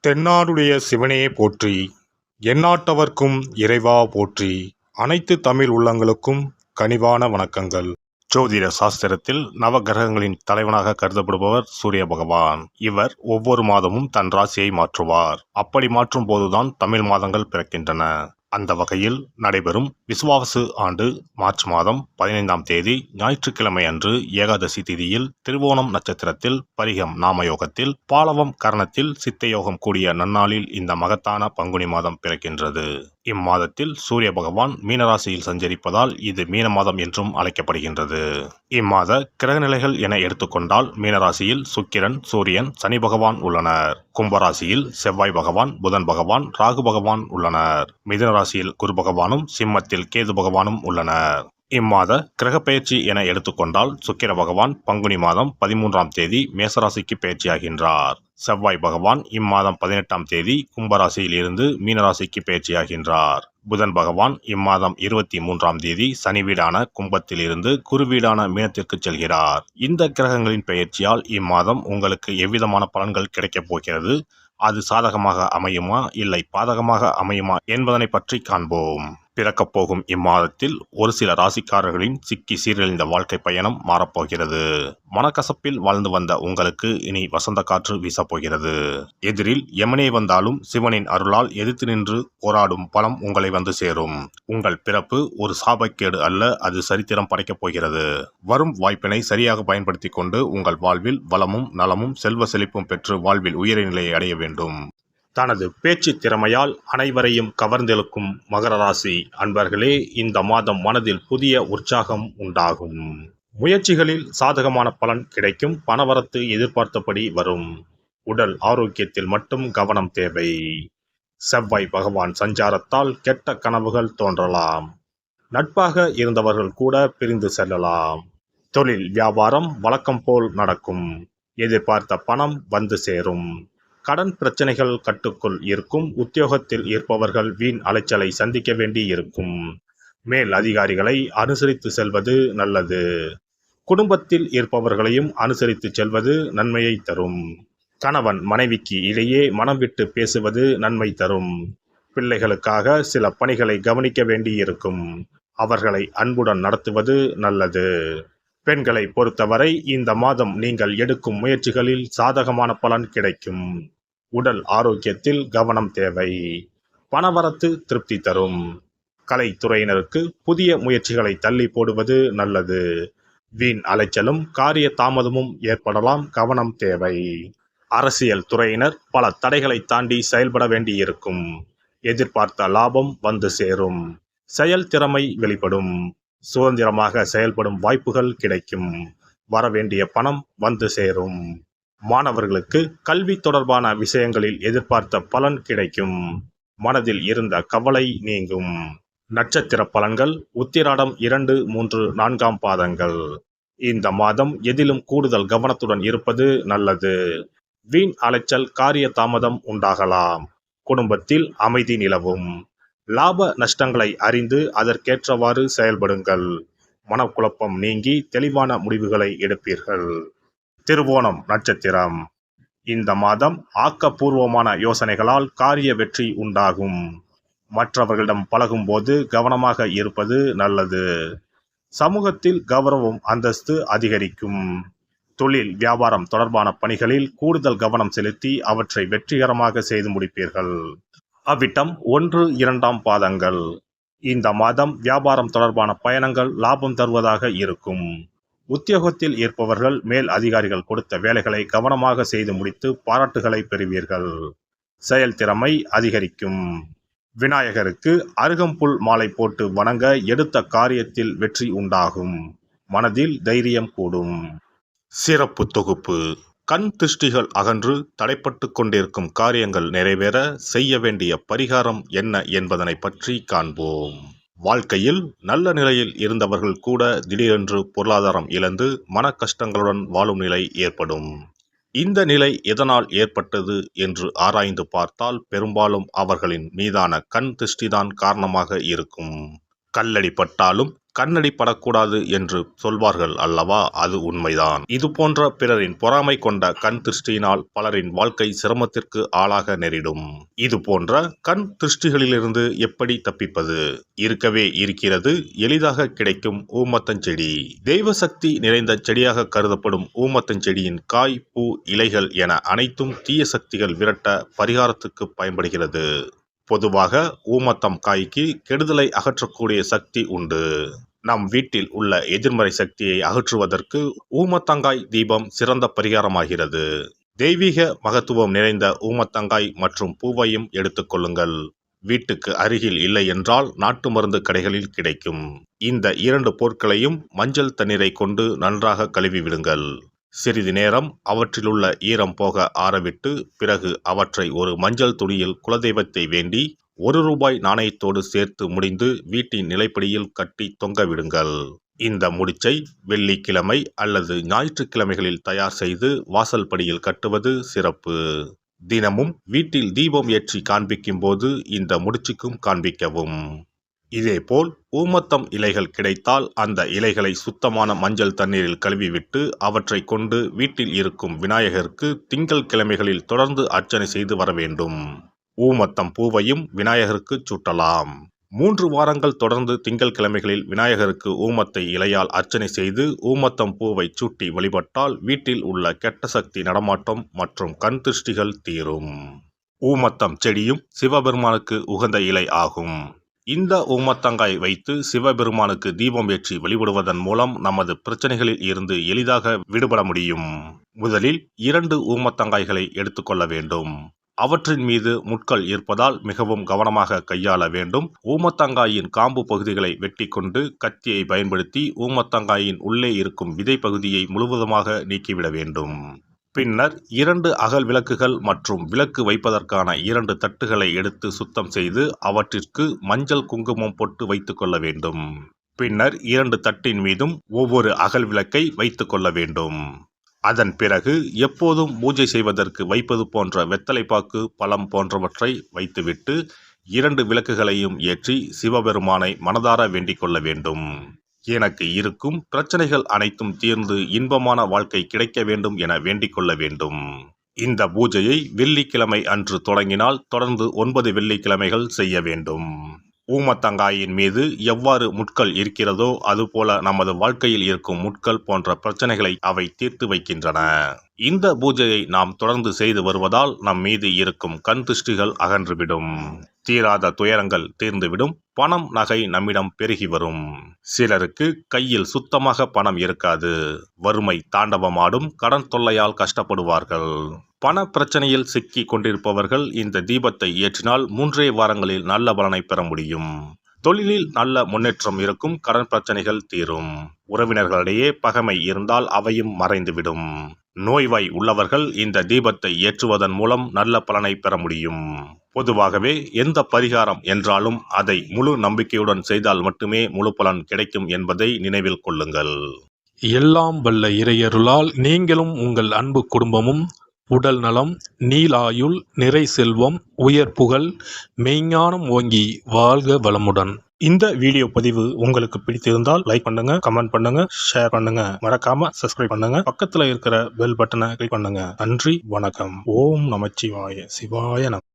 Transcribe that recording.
தென்னாடுடைய சிவனே போற்றி, எந்நாட்டவர்க்கும் இறைவா போற்றி, அனைத்து தமிழ் உள்ளங்களுக்கும் கனிவான வணக்கங்கள். ஜோதிட சாஸ்திரத்தில் நவகிரகங்களின் தலைவனாக கருதப்படுபவர் சூரிய பகவான். இவர் ஒவ்வொரு மாதமும் தன் ராசியை மாற்றுவார். அப்படி மாற்றும் போதுதான் தமிழ் மாதங்கள் பிறக்கின்றன. அந்த வகையில் நடைபெறும் விசுவாவசு ஆண்டு மார்ச் மாதம் 15ஆம் தேதி ஞாயிற்றுக்கிழமை அன்று ஏகாதசி திதியில் திருவோணம் நட்சத்திரத்தில் பரிகம் நாமயோகத்தில் பாலவம் கரணத்தில் சித்தயோகம் கூடிய நன்னாளில் இந்த மகத்தான பங்குனி மாதம் பிறக்கின்றது. இம்மாதத்தில் சூரிய பகவான் மீனராசியில் சஞ்சரிப்பதால் இது மீன மாதம் என்றும் அழைக்கப்படுகின்றது. இம்மாத கிரகநிலைகள் என எடுத்துக்கொண்டால் மீனராசியில் சுக்கிரன், சூரியன், சனி பகவான் உள்ளனர். கும்பராசியில் செவ்வாய் பகவான், புதன் பகவான், ராகு பகவான் உள்ளனர். மிதுன ராசியில் குரு பகவானும், சிம்மத்தில் கேது பகவானும் உள்ளனர். இம்மாத கிரக பயிற்சி என எடுத்துக்கொண்டால் சுக்கிர பகவான் பங்குனி மாதம் 13ஆம் தேதி மேசராசிக்கு பயிற்சியாகின்றார். செவ்வாய் பகவான் இம்மாதம் 18ஆம் தேதி கும்பராசியில் இருந்து மீனராசிக்கு பயிற்சியாகின்றார். புதன் பகவான் இம்மாதம் 23ஆம் தேதி சனி வீடான கும்பத்தில் இருந்து குரு வீடான மீனத்திற்கு செல்கிறார். இந்த கிரகங்களின் பெயர்ச்சியால் இம்மாதம் உங்களுக்கு எவ்விதமான பலன்கள் கிடைக்கப் போகிறது, அது சாதகமாக அமையுமா இல்லை பாதகமாக அமையுமா என்பதனை பற்றி காண்போம். பிறக்கப் போகும் இம்மாதத்தில் ஒரு சில ராசிக்காரர்களின் சிக்கி சீரழிந்த வாழ்க்கை பயணம் மாறப்போகிறது. மனக்கசப்பில் வாழ்ந்து வந்த உங்களுக்கு இனி வசந்த காற்று வீசப்போகிறது. எதிரில் எமனே வந்தாலும் சிவனின் அருளால் எதிர்த்து நின்று போராடும் பலம் உங்களை வந்து சேரும். உங்கள் பிறப்பு ஒரு சாபக்கேடு அல்ல, அது சரித்திரம் படைக்கப் போகிறது. வரும் வாய்ப்பினை சரியாக பயன்படுத்தி கொண்டு உங்கள் வாழ்வில் வளமும் நலமும் செல்வ செழிப்பும் பெற்று வாழ்வில் உயரிய நிலையை அடைய வேண்டும். தனது பேச்சு திறமையால் அனைவரையும் கவர்ந்தெழுக்கும் மகர ராசி அன்பர்களே, இந்த மாதம் மனதில் புதிய உற்சாகம் உண்டாகும். முயற்சிகளில் சாதகமான பலன் கிடைக்கும். பணவரத்து எதிர்பார்த்தபடி வரும். உடல் ஆரோக்கியத்தில் மட்டும் கவனம் தேவை. செவ்வாய் பகவான் சஞ்சாரத்தால் கெட்ட கனவுகள் தோன்றலாம். நட்பாக இருந்தவர்கள் கூட பிரிந்து செல்லலாம். தொழில் வியாபாரம் வழக்கம் போல் நடக்கும். எதிர்பார்த்த பணம் வந்து சேரும். கடன் பிரச்சனைகள் கட்டுக்குள் இருக்கும். உத்தியோகத்தில் இருப்பவர்கள் வீண் அலைச்சலை சந்திக்க வேண்டி இருக்கும். மேல் அதிகாரிகளை அனுசரித்து செல்வது நல்லது. குடும்பத்தில் இருப்பவர்களையும் அனுசரித்து செல்வது நன்மையை தரும். கணவன் மனைவிக்கு இடையே மனம் விட்டு பேசுவது நன்மை தரும். பிள்ளைகளுக்காக சில பணிகளை கவனிக்க வேண்டி இருக்கும். அவர்களை அன்புடன் நடத்துவது நல்லது. பெண்களை பொறுத்தவரை இந்த மாதம் நீங்கள் எடுக்கும் முயற்சிகளில் சாதகமான பலன் கிடைக்கும். உடல் ஆரோக்கியத்தில் கவனம் தேவை. பணவரத்து திருப்தி தரும். கலைத்துறையினருக்கு புதிய முயற்சிகளை தள்ளி போடுவது நல்லது. வீண் அலைச்சலும் காரிய தாமதமும் ஏற்படலாம், கவனம் தேவை. அரசியல் துறையினர் பல தடைகளை தாண்டி செயல்பட வேண்டியிருக்கும். எதிர்பார்த்த லாபம் வந்து சேரும். செயல் திறமை வெளிப்படும். சுதந்திரமாக செயல்படும் வாய்ப்புகள் கிடைக்கும். வரவேண்டிய பணம் வந்து சேரும். மாணவர்களுக்கு கல்வி தொடர்பான விஷயங்களில் எதிர்பார்த்த பலன் கிடைக்கும். மனதில் இருந்த கவலை நீங்கும். நட்சத்திர பலன்கள் உத்திராடம் 2, 3, 4ஆம் பாதங்கள். இந்த மாதம் எதிலும் கூடுதல் கவனத்துடன் இருப்பது நல்லது. வீண் அலைச்சல் காரிய தாமதம் உண்டாகலாம். குடும்பத்தில் அமைதி நிலவும். லாப நஷ்டங்களை அறிந்து அதற்கேற்றவாறு செயல்படுங்கள். மனக்குழப்பம் நீங்கி தெளிவான முடிவுகளை எடுப்பீர்கள். திருவோணம் நட்சத்திரம். இந்த மாதம் ஆக்கப்பூர்வமான யோசனைகளால் காரிய வெற்றி உண்டாகும். மற்றவர்களிடம் பழகும் போது கவனமாக இருப்பது நல்லது. சமூகத்தில் கௌரவம் அந்தஸ்து அதிகரிக்கும். தொழில் வியாபாரம் தொடர்பான பணிகளில் கூடுதல் கவனம் செலுத்தி அவற்றை வெற்றிகரமாக செய்து முடிப்பீர்கள். அவ்விட்டம் 1, 2ஆம் பாதங்கள். இந்த மாதம் வியாபாரம் தொடர்பான பயணங்கள் லாபம் தருவதாக இருக்கும். உத்தியோகத்தில் இருப்பவர்கள் மேல் அதிகாரிகள் கொடுத்த வேலைகளை கவனமாக செய்து முடித்து பாராட்டுகளை பெறுவீர்கள். செயல்திறமை அதிகரிக்கும். விநாயகருக்கு அருகம்புல் மாலை போட்டு வணங்க எடுத்த காரியத்தில் வெற்றி உண்டாகும். மனதில் தைரியம் கூடும். சிறப்பு தொகுப்பு. கண் திருஷ்டிகள் அகன்று தடைப்பட்டு கொண்டிருக்கும் காரியங்கள் நிறைவேற செய்ய வேண்டிய பரிகாரம் என்ன என்பதனை பற்றி காண்போம். வாழ்க்கையில் நல்ல நிலையில் இருந்தவர்கள் கூட திடீரென்று பொருளாதாரம் இழந்து மன கஷ்டங்களுடன் வாழும் நிலை ஏற்படும். இந்த நிலை எதனால் ஏற்பட்டது என்று ஆராய்ந்து பார்த்தால் பெரும்பாலும் அவர்களின் மீதான கண் திருஷ்டிதான் காரணமாக இருக்கும். கல்லடி பட்டாலும் கண்ணடி படக்கூடாது என்று சொல்வார்கள் அல்லவா, அது உண்மைதான். இது போன்ற பிறரின் பொறாமை கொண்ட கண் திருஷ்டியினால் பலரின் வாழ்க்கை சிரமத்திற்கு ஆளாக நேரிடும். இது போன்ற கண் திருஷ்டிகளிலிருந்து எப்படி தப்பிப்பது? இருக்கவே இருக்கிறது எளிதாக கிடைக்கும் ஊமத்தஞ்செடி. தெய்வ சக்தி நிறைந்த செடியாக கருதப்படும் ஊமத்தஞ்செடியின் காய், பூ, இலைகள் என அனைத்தும் தீய சக்திகள் விரட்ட பரிகாரத்துக்கு பயன்படுகிறது. பொதுவாக ஊமத்தம் காய்க்கு கெடுதலை அகற்றக்கூடிய சக்தி உண்டு. நம் வீட்டில் உள்ள எதிர்மறை சக்தியை அகற்றுவதற்கு ஊமத்தங்காய் தீபம் சிறந்த பரிகாரமாகிறது. தெய்வீக மகத்துவம் நிறைந்த ஊமத்தங்காய் மற்றும் பூவையும் எடுத்துக்கொள்ளுங்கள். வீட்டுக்கு அருகில் இல்லை என்றால் நாட்டு மருந்து கடைகளில் கிடைக்கும். இந்த 2 பொருட்களையும் மஞ்சள் தண்ணீரை கொண்டு நன்றாக கழுவி விடுங்கள். சிறிது நேரம் அவற்றிலுள்ள ஈரம் போக ஆறவிட்டு பிறகு அவற்றை ஒரு மஞ்சள் துணியில் குலதெய்வத்தை வேண்டி ₹1 நாணயத்தோடு சேர்த்து முடிந்து வீட்டின் நிலைப்படியில் கட்டி தொங்க விடுங்கள். இந்த முடிச்சை வெள்ளிக்கிழமை அல்லது ஞாயிற்றுக்கிழமைகளில் தயார் செய்து வாசல் படியில் கட்டுவது சிறப்பு. தினமும் வீட்டில் தீபம் ஏற்றி காண்பிக்கும் போது இந்த முடிச்சுக்கும் காண்பிக்கவும். இதேபோல் ஊமத்தம் இலைகள் கிடைத்தால் அந்த இலைகளை சுத்தமான மஞ்சள் தண்ணீரில் கழுவிவிட்டு அவற்றை கொண்டு வீட்டில் இருக்கும் விநாயகருக்கு திங்கள் கிழமைகளில் தொடர்ந்து அர்ச்சனை செய்து வர வேண்டும். ஊமத்தம் பூவையும் விநாயகருக்கு சூட்டலாம். 3 வாரங்கள் தொடர்ந்து திங்கள் கிழமைகளில் விநாயகருக்கு ஊமத்தை இலையால் அர்ச்சனை செய்து ஊமத்தம் பூவை சூட்டி வழிபட்டால் வீட்டில் உள்ள கெட்ட சக்தி நடமாட்டம் மற்றும் கண் திருஷ்டிகள் தீரும். ஊமத்தம் செடியும் சிவபெருமானுக்கு உகந்த இலை ஆகும். இந்த ஊமத்தங்காய் வைத்து சிவபெருமானுக்கு தீபம் ஏற்றி வழிபடுவதன் மூலம் நமது பிரச்சனைகளில் இருந்து எளிதாக விடுபட முடியும். முதலில் 2 ஊமத்தங்காய்களை எடுத்துக்கொள்ள வேண்டும். அவற்றின் மீது முட்கள் இருப்பதால் மிகவும் கவனமாக கையாள வேண்டும். ஊமத்தங்காயின் காம்பு பகுதிகளை வெட்டி கொண்டு கத்தியை பயன்படுத்தி ஊமத்தங்காயின் உள்ளே இருக்கும் விதை பகுதியை முழுவதுமாக நீக்கிவிட வேண்டும். பின்னர் 2 அகல் விளக்குகள் மற்றும் விளக்கு வைப்பதற்கான 2 தட்டுகளை எடுத்து சுத்தம் செய்து அவற்றிற்கு மஞ்சள் குங்குமம் போட்டு வைத்துக் கொள்ள வேண்டும். பின்னர் 2 தட்டின் மீதும் ஒவ்வொரு அகல் விளக்கை வைத்துக் கொள்ள வேண்டும். அதன் பிறகு எப்போதும் பூஜை செய்வதற்கு வைப்பது போன்ற வெத்தலைப்பாக்கு, பழம் போன்றவற்றை வைத்துவிட்டு 2 விளக்குகளையும் ஏற்றி சிவபெருமானை மனதார வேண்டிக் கொள்ள வேண்டும். எனக்கு இருக்கும் பிரச்சனைகள் அனைத்தும் தீர்ந்து இன்பமான வாழ்க்கை கிடைக்க வேண்டும் என வேண்டிக் கொள்ள வேண்டும். இந்த பூஜையை வெள்ளிக்கிழமை அன்று தொடங்கினால் தொடர்ந்து 9 வெள்ளிக்கிழமைகள் செய்ய வேண்டும். ஊமத்தங்காயின் மீது எவ்வாறு முட்கள் இருக்கிறதோ அதுபோல நமது வாழ்க்கையில் இருக்கும் முட்கள் போன்ற பிரச்சனைகளை அவை தீர்த்து வைக்கின்றன. இந்த பூஜையை நாம் தொடர்ந்து செய்து வருவதால் நம் மீது இருக்கும் கண் திருஷ்டிகள் அகன்றுவிடும். தீராத துயரங்கள் தீர்ந்துவிடும். பணம், நகை நம்மிடம் பெருகி வரும். சிலருக்கு கையில் சுத்தமாக பணம் இருக்காது. வறுமை தாண்டவமாடும். கடன் தொல்லையால் கஷ்டப்படுவார்கள். பண பிரச்சனையில் சிக்கி கொண்டிருப்பவர்கள் இந்த தீபத்தை ஏற்றினால் 3 வாரங்களில் நல்ல பலனை பெற முடியும். தொழிலில் நல்ல முன்னேற்றம் இருக்கும். கடன் பிரச்சனைகள் தீரும். உறவினர்களிடையே பகைமை இருந்தால் அவையும் மறைந்துவிடும். நோய்வாய் உள்ளவர்கள் இந்த தீபத்தை ஏற்றுவதன் மூலம் நல்ல பலனை பெற முடியும். பொதுவாகவே எந்த பரிகாரம் என்றாலும் அதை முழு நம்பிக்கையுடன் செய்தால் மட்டுமே முழு பலன் கிடைக்கும் என்பதை நினைவில் கொள்ளுங்கள். எல்லாம் வல்ல இறையருளால் நீங்களும் உங்கள் அன்பு குடும்பமும் உடல் நலம், நீலாயுள், நிறை செல்வம், உயர் புகழ், மெய்ஞானம் ஓங்கி வாழ்க வளமுடன். இந்த வீடியோ பதிவு உங்களுக்கு பிடித்திருந்தால் லைக் பண்ணுங்க, கமெண்ட் பண்ணுங்க, ஷேர் பண்ணுங்க, மறக்காம சப்ஸ்கிரைப் பண்ணுங்க, பக்கத்துல இருக்கிற பெல் பட்டனை கிளிக் பண்ணுங்க. நன்றி, வணக்கம். ஓம் நமச்சிவாய. சிவாய நம.